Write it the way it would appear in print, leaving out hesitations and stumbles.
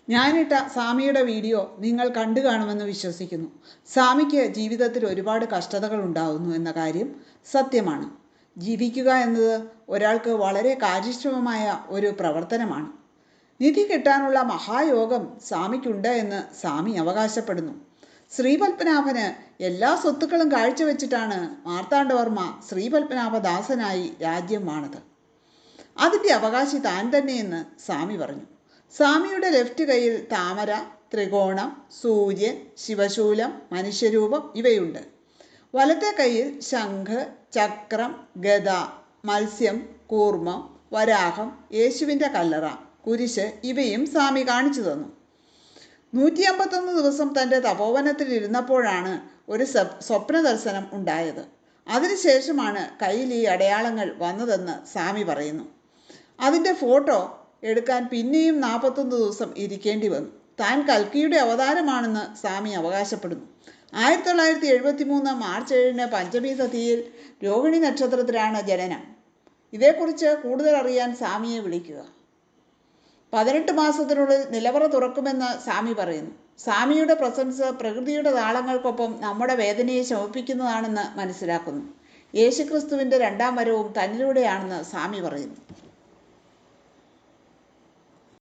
ഞാനിട്ട സ്വാമിയുടെ വീഡിയോ നിങ്ങൾ കണ്ടു കാണുമെന്ന് വിശ്വസിക്കുന്നു. സ്വാമിക്ക് ജീവിതത്തിൽ ഒരുപാട് കഷ്ടതകൾ ഉണ്ടാകുന്നു എന്ന കാര്യം സത്യമാണ്. ജീവിക്കുക എന്നത് ഒരാൾക്ക് വളരെ കാര്യക്ഷമമായ ഒരു പ്രവർത്തനമാണ്. നിധി കിട്ടാനുള്ള മഹായോഗം സ്വാമിക്കുണ്ട് എന്ന് സ്വാമി അവകാശപ്പെടുന്നു. ശ്രീപത്മനാഭന് എല്ലാ സ്വത്തുക്കളും കാഴ്ചവെച്ചിട്ടാണ് മാർത്താണ്ഡവർമ്മ ശ്രീപത്മനാഭദാസനായി രാജ്യം വാണത്. അതിൻ്റെ അവകാശി താൻ തന്നെയെന്ന് സ്വാമി പറഞ്ഞു. സ്വാമിയുടെ ലെഫ്റ്റ് കൈയിൽ താമര, ത്രികോണം, സൂര്യൻ, ശിവശൂലം, മനുഷ്യരൂപം ഇവയുണ്ട്. വലത്തെ കൈയിൽ ശംഖ്, ചക്രം, ഗദ, മത്സ്യം, കൂർമ്മം, വരാഹം, യേശുവിൻ്റെ കല്ലറ, കുരിശ് ഇവയും സ്വാമി കാണിച്ചു തന്നു. 151 ദിവസം തൻ്റെ തപോവനത്തിൽ ഇരുന്നപ്പോഴാണ് ഒരു സ്വപ്ന ദർശനം ഉണ്ടായത്. അതിനുശേഷമാണ് കയ്യിൽ ഈ അടയാളങ്ങൾ വന്നതെന്ന് സ്വാമി പറയുന്നു. അതിൻ്റെ ഫോട്ടോ എടുക്കാൻ പിന്നെയും 41 ദിവസം ഇരിക്കേണ്ടി വന്നു. താൻ കൽക്കിയുടെ അവതാരമാണെന്ന് സ്വാമി അവകാശപ്പെടുന്നു. 1973 മാർച്ച് 7 പഞ്ചമി തിഥിയിൽ രോഹിണി നക്ഷത്രത്തിലാണ് ജനനം. ഇതേക്കുറിച്ച് കൂടുതൽ അറിയാൻ സ്വാമിയെ വിളിക്കുക. 18 മാസത്തിനുള്ളിൽ നിലവറ തുറക്കുമെന്ന് സ്വാമി പറയുന്നു. സ്വാമിയുടെ പ്രസൻസ് പ്രകൃതിയുടെ താളങ്ങൾക്കൊപ്പം നമ്മുടെ വേദനയെ ശമിപ്പിക്കുന്നതാണെന്ന് മനസ്സിലാക്കുന്നു. യേശുക്രിസ്തുവിൻ്റെ രണ്ടാം വരവും തന്നിലൂടെയാണെന്ന് സ്വാമി പറയുന്നു.